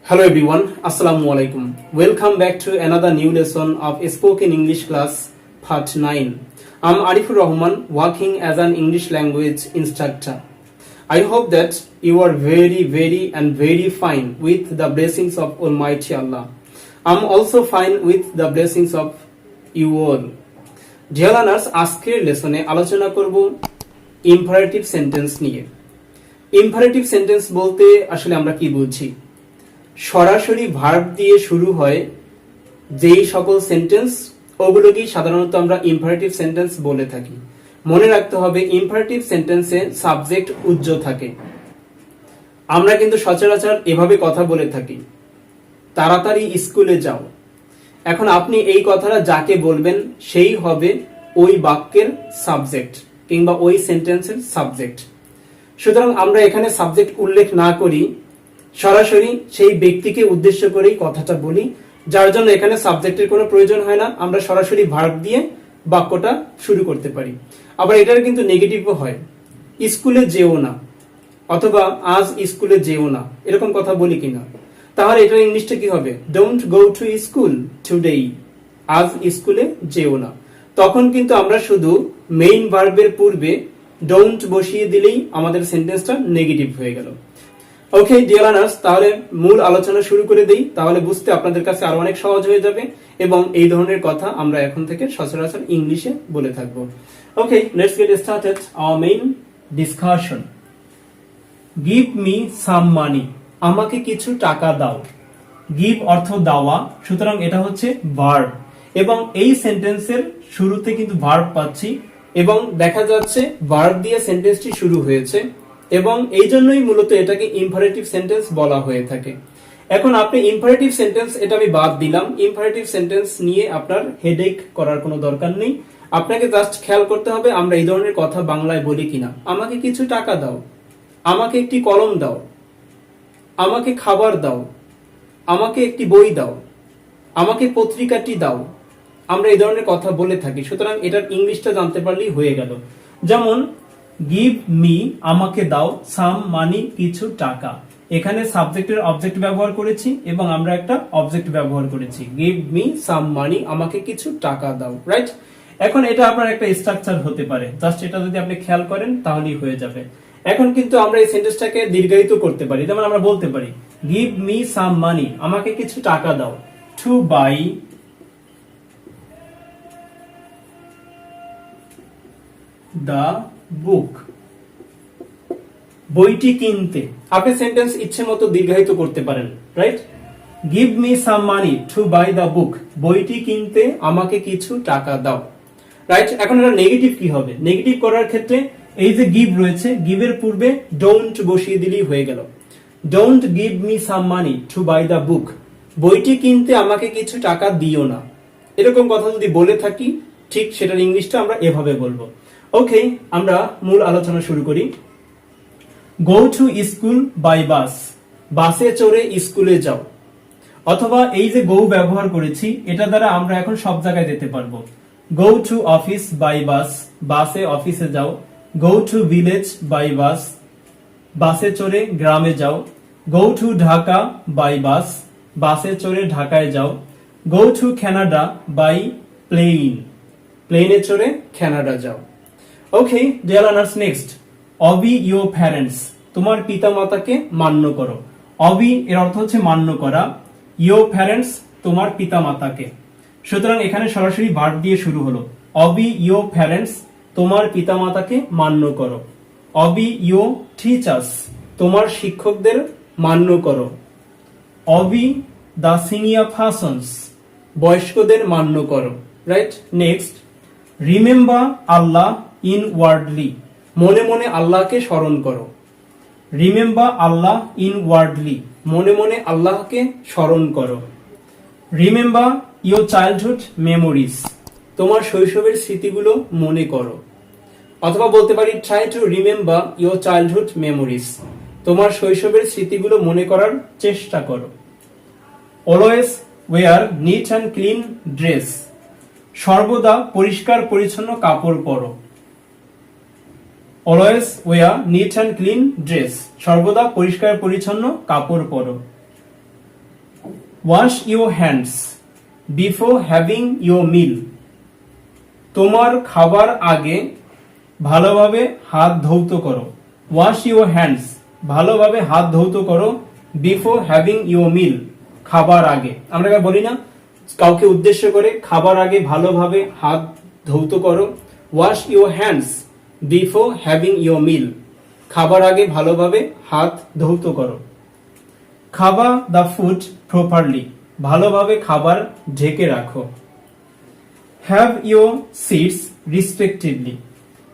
Hello everyone, Assalamu alaikum. Welcome back to another new lesson of Spoken English class Part-09. I'm Arifur Rahman, working as an English language instructor. I hope that you are very fine with the blessings of Almighty Allah. I'm also fine with the blessings of you all. Dear learners, আজকের লেসনে আলোচনা করব imperative sentence নিয়ে। imperative sentence বলতে আসলে আমরা কি বুঝি? সরাসরি ভার্ব দিয়ে শুরু হয় যেই সকল সেন্টেন্স ওগুলোকেই সাধারণত আমরা ইম্পারেটিভ সেন্টেন্স বলে থাকি। মনে রাখতে হবে ইম্পারেটিভ সেন্টেন্সে সাবজেক্ট উজ্জ্ব থাকে। আমরা কিন্তু সচরাচর এভাবে কথা বলে থাকি, তাড়াতাড়ি স্কুলে যাও। এখন আপনি এই কথাটা যাকে বলবেন সেই হবে ওই বাক্যের সাবজেক্ট কিংবা ওই সেন্টেন্সের সাবজেক্ট। সুতরাং আমরা এখানে সাবজেক্ট উল্লেখ না করি, সরাসরি সেই ব্যক্তিকে উদ্দেশ্য করেই কথাটা বলি, যার জন্য এখানে সাবজেক্টের কোনো প্রয়োজন হয় না। আমরা সরাসরি ভার্ব দিয়ে বাক্যটা শুরু করতে পারি। আবার এটার কিন্তু নেগেটিভও হয়, স্কুলে যেও না অথবা আজ স্কুলে যেও না, এরকম কথা বলি কিনা? তাহলে এটার ইংলিশটা কি হবে? Don't go to school today, আজ স্কুলে যেও না। তখন কিন্তু আমরা শুধু মেইন ভার্বের পূর্বে ডোন্ট বসিয়ে দিলেই আমাদের সেন্টেন্সটা নেগেটিভ হয়ে গেল। ওকে ডিয়ার লার্নার্স, তাহলে মূল আলোচনা শুরু করে দেই, তাহলে বুঝতে আপনাদের কাছে আরো অনেক সহজ হয়ে যাবে এবং এই ধরনের কথা আমরা এখন থেকে সচরাচর ইংলিশে বলে থাকবো। Okay, let's get started our main discussion. Give me some money, আমাকে কিছু টাকা দাও। গিভ অর্থ দেওয়া, সুতরাং এটা হচ্ছে ভার্ব এবং এই সেন্টেন্সের শুরুতে কিন্তু ভার্ব পাচ্ছি এবং দেখা যাচ্ছে ভার্ব দিয়ে সেন্টেন্সটি শুরু হয়েছে এবং এই জন্যই মূলত এটাকে ইম্পারেটিভ সেন্টেন্স বলা হয়ে থাকে। এখন আপনি ইম্পারেটিভ সেন্টেন্স, এটা আমি বাদ দিলাম, ইম্পারেটিভ সেন্টেন্স নিয়ে আপনার হেডেক করার কোনো দরকার নেই। আপনাকে জাস্ট খেয়াল করতে হবে আমরা এই ধরনের কথা বাংলায় বলি কিনা। আমাকে কিছু টাকা দাও, আমাকে একটি কলম দাও, আমাকে খাবার দাও, আমাকে একটি বই দাও, আমাকে পত্রিকাটি দাও, আমরা এই ধরনের কথা বলে থাকি। সুতরাং এটার ইংলিশটা জানতে পারলেই হয়ে গেল। যেমন গিভ মি, আমাকে দাও, সাম মানি, কিছু টাকা। এখানে সাবজেক্টের অবজেক্ট ব্যবহার করেছি এবং আমরা একটা অবজেক্ট ব্যবহার করেছি, গিভ মি সাম মানি, আমাকে কিছু টাকা দাও, রাইট? এখন এটা আপনার একটা স্ট্রাকচার হতে পারে, জাস্ট এটা যদি আপনি খেয়াল করেন তাহলেই হয়ে যাবে। এখন কিন্তু আমরা এই সেন্টেন্সটাকে দীর্ঘায়িত করতে পারি, যেমন আমরা বলতে পারি গিভ মি সাম মানি, আমাকে কিছু টাকা দাও, টু বাই দা বুক, বইটি কিনতে। আপনি সেন্টেন্স ইচ্ছে মতো দীর্ঘায়িত করতে পারেন, right? Give me some money to buy the book, বইটি কিনতে আমাকে কিছু টাকা দাও, রাইট? এখন এটা নেগেটিভ কি হবে? নেগেটিভ করার ক্ষেত্রে এই যে গিভ রয়েছে, গিভের পূর্বে ডোন্ট বসিয়ে দিলেই হয়ে গেল। Don't give me some money to buy the book, বইটি কিনতে আমাকে কিছু টাকা দিও না। এরকম কথা যদি বলে থাকি, ঠিক সেটার ইংলিশটা আমরা এভাবে বলবো। ওকে, আমরা মূল আলোচনা শুরু করি। Go to school by bus, বাসে চড়ে স্কুলে যাও। অথবা এই যে গো ব্যবহার করেছি, এটা দ্বারা আমরা এখন সব জায়গায় যেতে পারবো। Go to office by bus, বাসে অফিসে যাও। Go to village by bus, বাসে চড়ে গ্রামে যাও। Go to Dhaka by bus, বাসে চড়ে ঢাকায় যাও। Go to Canada by plane, প্লেনে চড়ে কানাডা যাও। Okay dear learners, next obey your parents, তোমার পিতামাতাকে মান্য করো। অবি এর অর্থ হচ্ছে মান্য করা, ইয়োর প্যারেন্টস তোমার পিতামাতাকে। সুতরাং এখানে সরাসরি ভার্ব দিয়ে শুরু হলো। অবি ইয়োর প্যারেন্টস, তোমার পিতামাতাকে মান্য করো। অবি ইয়োর টিচার্স, তোমার শিক্ষকদের মান্য করো। অবি দা সিনিয়র পারসনস, বয়স্কদের মান্য করো, রাইট? নেক্সট রিমেম্বার আল্লাহ ইনওয়ার্ডলি, মনে মনে আল্লাহকে স্মরণ করো। রিমেম্বার আল্লাহ ইনওয়ার্ডলি, মনে মনে আল্লাহকে স্মরণ করো। রিমেম্বার ইয়োর চাইল্ডহুড মেমোরিজ, তোমার শৈশবের স্মৃতিগুলো মনে করো। অথবা বলতে পারি try to remember your childhood memories, তোমার শৈশবের স্মৃতিগুলো মনে করার চেষ্টা করো। Always wear neat and clean dress, সর্বদা পরিষ্কার পরিচ্ছন্ন কাপড় পরো। Always wear neat and clean dress, সর্বদা পরিষ্কার পরিচ্ছন্ন কাপড় পরো। Wash your hands before having your meal. তোমার খাবার আগে ভালোভাবে হাত ধৌত করো। ওয়াশ ইউর হ্যান্ডস, ভালোভাবে হাত ধৌত করো, বিফোর হ্যাভিং ইউর মিল, খাবার আগে। আমরা বলি না কাউকে উদ্দেশ্য করে, খাবার আগে ভালোভাবে হাত ধৌত করো। Wash your hands before having your মিল, খাবার আগে ভালোভাবে হাত ধৌত করো। খাবার দ্য ফুড প্রপারলি, ভালোভাবে খাবার ঢেকে রাখো। হ্যাভ ইউর সিটস রেসপেক্টিভলি,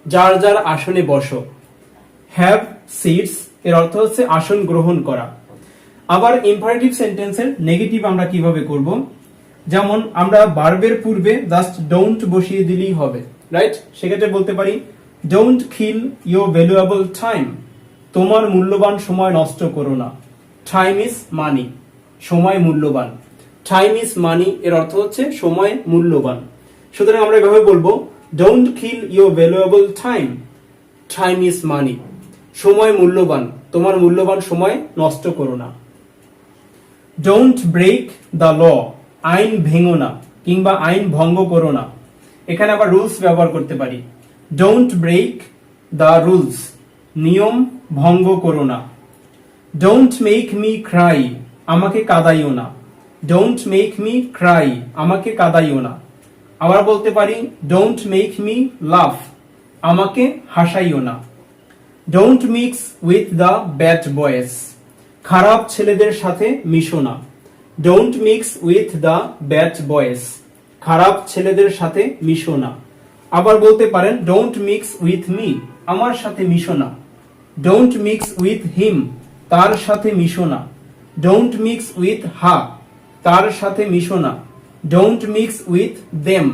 যার যার আসনে বসো। হ্যাভ সিটস এর অর্থ হচ্ছে আসন গ্রহণ করা। আবার ইম্পারেটিভ সেন্টেন্সের নেগেটিভ আমরা কিভাবে করব, যেমন আমরা ভার্বের পূর্বে জাস্ট ডোন্ট বসিয়ে দিলেই হবে, রাইট? সেক্ষেত্রে বলতে পারি don't kill your valuable time, তোমার মূল্যবান সময় নষ্ট করো না। টাইম ইজ মানি, সময় মূল্যবান। টাইম ইজ মানি এর অর্থ হচ্ছে সময় মূল্যবান। সুতরাং আমরা এভাবে বলবো don't kill your valuable time, time is money, সময় মূল্যবান, তোমার মূল্যবান সময় নষ্ট করো না। ডোন্ট ব্রেক দ্য ল, আইন ভেঙো না কিংবা আইন ভঙ্গ করো না। এখানে আবার রুলস ব্যবহার করতে পারি। ডোন্ট ব্রেক দ্য রুলস, নিয়ম ভঙ্গ করো না। ডোন্ট মেক মি ক্রাই, আমাকে কাঁদাইও না। ডোন্ট মেক মি ক্রাই, আমাকে কাঁদাইও না। আবার বলতে পারি ডোন্ট মেক মি লাফ, আমাকে হাসাইও না। Don't mix with the bad boys, খারাপ ছেলেদের সাথে মিশো না। Don't mix with the bad boys, খারাপ ছেলেদের সাথে মিশো না। আবার বলতে পারেন ডোন্ট মিক্স উইথ মি, আমার সাথে মিশো না। ডোন্ট মিক্স উইথ হিম, তার সাথে মিশো না। ডোন্ট মিক্স উইথ হা, তার সাথে মিশো না। ডোন্ট মিক্স উইথ দেম,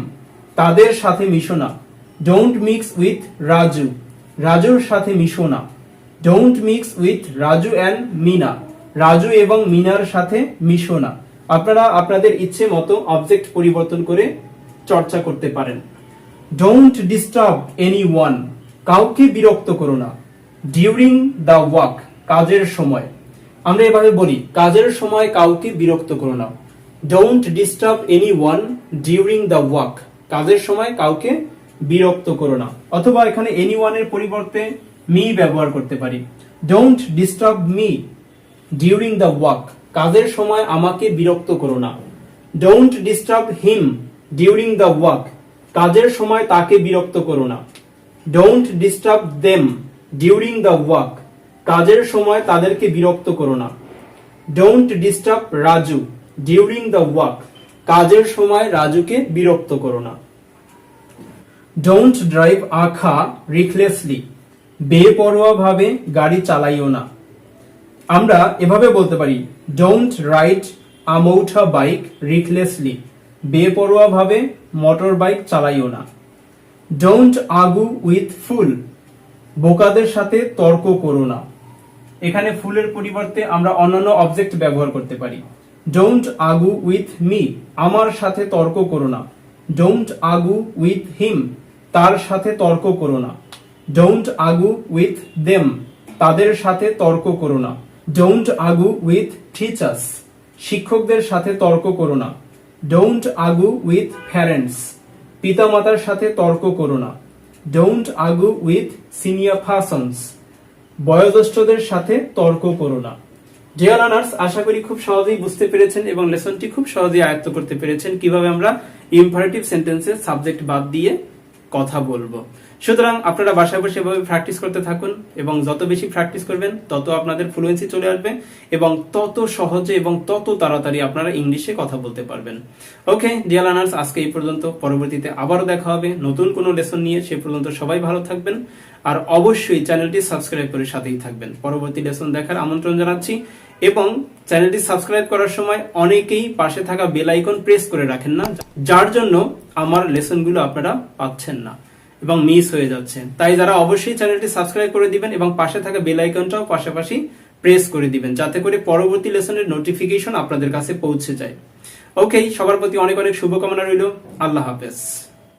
তাদের সাথে মিশো না। ডোন্ট মিক্স উইথ রাজু, রাজুর সাথে মিশো না। Don't mix with Raju and Mina, Raju এবং মিনার সাথে মিশো না। আপনারা আপনাদের ইচ্ছে মতো অবজেক্ট পরিবর্তন করে চর্চা করতে পারেন। ডোন্ট ডিস্টার্ব এনিওয়ান, কাউকে বিরক্ত করো না। ডিউরিং দ্য ওয়াক, কাজের সময়। আমরা এভাবে বলি কাজের সময় কাউকে বিরক্ত করো না। Don't disturb anyone during the walk, কাজের সময় কাউকে বিরক্ত করো না। অথবা এখানে এনিওয়ানের পরিবর্তে মি ব্যবহার করতে পারি। Don't disturb me during the walk, কাজের সময় আমাকে বিরক্ত করো না। Don't disturb him during the walk, কাজের সময় তাকে বিরক্ত করো না। Don't disturb them during the walk, কাজের সময় তাদেরকে বিরক্ত করো না। Don't disturb Raju during the walk, কাজের সময় রাজুকে বিরক্ত করো না। ডোন্ট ড্রাইভ আ কার রিকলেসলি, বেপরোয়াভাবে গাড়ি চালাইও না। আমরা এভাবে বলতে পারি don't ride a motor bike recklessly, বেপরোয়াভাবে মোটর বাইক চালাইও না। ডোন্ট আগু উইথ ফুল, বোকাদের সাথে তর্ক করো না। এখানে ফুলের পরিবর্তে আমরা অন্যান্য অবজেক্ট ব্যবহার করতে পারি। ডোন্ট আগু উইথ মি, আমার সাথে তর্ক করো না। ডোন্ট আগু উইথ হিম, তার সাথে তর্ক করো না। ডোন্ট আগু উইথ দেম, তাদের সাথে তর্ক করো না। ডোন্ট আগু উইথ টিচার্স, শিক্ষকদের সাথে তর্ক করো না। ডোন্ট আগু উইথ প্যারেন্টস, পিতামাতার সাথে তর্ক করো না। ডোন্ট আগু উইথ সিনিয়র পারসনস, বয়োজ্যেষ্ঠদের সাথে তর্ক করো না। ডিয়ার লার্নার্স, আশা করি খুব সহজেই বুঝতে পেরেছেন এবং লেসনটি খুব সহজেই আয়ত্ত করতে পেরেছেন কিভাবে আমরা ইম্পারেটিভ সেন্টেন্সে সাবজেক্ট বাদ দিয়ে কথা বলবো। সুতরাং আপনারা বাসায় বসে এভাবে প্র্যাকটিস করতে থাকুন এবং যত বেশি প্র্যাকটিস করবেন তত আপনাদের ফ্লুয়েন্সি চলে আসবে এবং তত সহজে এবং তত তাড়াতাড়ি আপনারা ইংলিশে কথা বলতে পারবেন। ওকে ডিয়ার লার্নার্স, আজকে এই পর্যন্ত। পরবর্তীতে আবারও দেখা হবে নতুন কোনো লেসন নিয়ে। সে পর্যন্ত সবাই ভালো থাকবেন আর অবশ্যই চ্যানেলটি সাবস্ক্রাইব করে সাথেই থাকবেন। পরবর্তী লেসন দেখার আমন্ত্রণ জানাচ্ছি এবং চ্যানেলটি সাবস্ক্রাইব করার সময় অনেকেই পাশে থাকা বেল আইকন প্রেস করে রাখেন না, যার জন্য আমার লেসনগুলো আপনারা পাচ্ছেন না এবং মিস হয়ে যাচ্ছে। তাই যারা অবশ্যই চ্যানেলটি সাবস্ক্রাইব করে দিবেন এবং পাশে থাকা বেল আইকনটাও পাশাপাশি প্রেস করে দিবেন, যাতে করে পরবর্তী লেসনের নোটিফিকেশন আপনাদের কাছে পৌঁছে যায়। ওকে, সবার প্রতি অনেক অনেক শুভকামনা রইল। আল্লাহ হাফেজ।